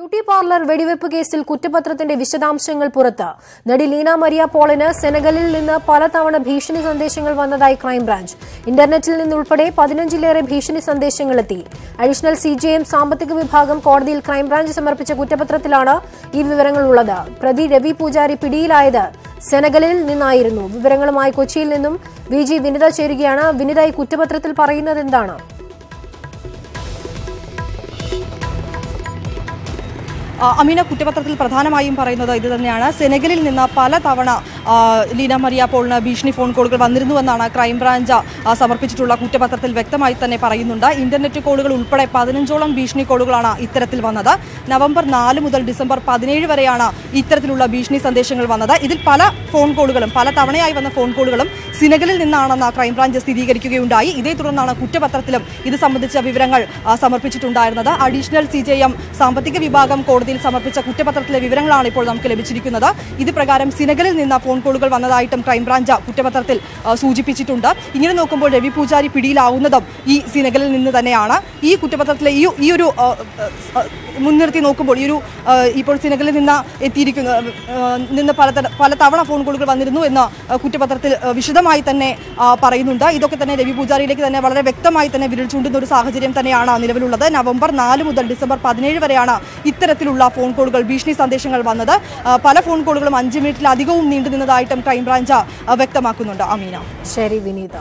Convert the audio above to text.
Beauty parlour വെടിവെപ്പ് കേസിൽ കുറ്റപത്രത്തിന്റെ വിശദാംശങ്ങൾ പുറത്ത്. നടി ലീന മരിയ പോളിന് സെനഗലിൽ നിന്ന് പലതവണ ഭീഷണി സന്ദേശങ്ങൾ വന്നതായി ക്രൈംബ്രാഞ്ച്. ഇന്റർനെറ്റിൽ നിന്നുൾപ്പെടെ 15ലേറെ ഭീഷണി സന്ദേശങ്ങളെത്തി. അഡീഷണൽ സിജെഎം സാമ്പത്തിക വിഭാഗം കോടതിയിൽ ക്രൈംബ്രാഞ്ച് സമർപ്പിച്ച കുറ്റപത്രത്തിലാണ് ഈ വിവരങ്ങളുള്ളത്. പ്രതി രവി പൂജാരി പിടിയിലായത് സെനഗലിൽ നിന്നായിരുന്നു. വിവരങ്ങളുമായി കൊച്ചിയിൽ നിന്നും വിജി വിനിത ചേരുകയാണ്. വിനിത, ഈ കുറ്റപത്രത്തിൽ പറയുന്നത് എന്താണ്? അമീന, കുറ്റപത്രത്തിൽ പ്രധാനമായും പറയുന്നത് ഇത് തന്നെയാണ്. സെനഗലിൽ നിന്ന് പലതവണ ലീന മരിയ പോളിന് ഭീഷണി ഫോൺ കോളുകൾ വന്നിരുന്നുവെന്നാണ് ക്രൈംബ്രാഞ്ച് സമർപ്പിച്ചിട്ടുള്ള കുറ്റപത്രത്തിൽ വ്യക്തമായി തന്നെ പറയുന്നുണ്ട്. ഇന്റർനെറ്റ് കോളുകൾ ഉൾപ്പെടെ 15ഓളം ഭീഷണി കോളുകളാണ് ഇത്തരത്തിൽ വന്നത്. നവംബർ 4 മുതൽ ഡിസംബർ 17 വരെയാണ് ഇത്തരത്തിലുള്ള ഭീഷണി സന്ദേശങ്ങൾ വന്നത്. ഇതിൽ പല ഫോൺ കോളുകളും പല തവണയായി വന്ന ഫോൺ കോളുകളും സെനഗലിൽ നിന്നാണെന്ന് ക്രൈംബ്രാഞ്ച് സ്ഥിരീകരിക്കുകയുണ്ടായി. ഇതേ തുടർന്നാണ് കുറ്റപത്രത്തിലും ഇത് സംബന്ധിച്ച വിവരങ്ങൾ സമർപ്പിച്ചിട്ടുണ്ടായിരുന്നത്. അഡീഷണൽ സിജെഎം സാമ്പത്തിക വിഭാഗം കോടതിയിൽ സമർപ്പിച്ച കുറ്റപത്രത്തിലെ വിവരങ്ങളാണ് ഇപ്പോൾ നമുക്ക് ലഭിച്ചിരിക്കുന്നത്. ഇത് പ്രകാരം സെനഗലിൽ നിന്ന് ഫോൺ കോളുകൾ വന്നതായിട്ടും ക്രൈംബ്രാഞ്ച് കുറ്റപത്രത്തിൽ സൂചിപ്പിച്ചിട്ടുണ്ട്. ഇങ്ങനെ നോക്കുമ്പോൾ രവി പൂജാരി പിടിയിലാവുന്നതും ഈ സെനഗലിൽ നിന്ന് തന്നെയാണ്. ഈ കുറ്റപത്രത്തിലെ ഈ ഒരു മുൻനിർത്തി നോക്കുമ്പോൾ ഇപ്പോൾ സെനഗലിൽ നിന്ന് എത്തിയിരിക്കുന്ന പല തവണ ഫോൺ കോളുകൾ വന്നിരുന്നു എന്ന് കുറ്റപത്രത്തിൽ വിശദമായി തന്നെ പറയുന്നുണ്ട്. ഇതൊക്കെ തന്നെ രവി പൂജാരിയിലേക്ക് തന്നെ വളരെ വ്യക്തമായി തന്നെ വിരൽ ചൂണ്ടുന്ന ഒരു സാഹചര്യം തന്നെയാണ് നിലവിലുള്ളത്. നവംബർ 4 മുതൽ ഡിസംബർ 17 വരെയാണ് ഇത്തരത്തിലുള്ള ഫോൺ കോളുകൾ ഭീഷണി സന്ദേശങ്ങൾ വന്നത്. പല ഫോൺ കോളുകളും 5 മിനിറ്റിലധികവും നീണ്ടു നിന്നതായിട്ടും ക്രൈംബ്രാഞ്ച് വ്യക്തമാക്കുന്നുണ്ട്. അമീന. ശരി വിനീത.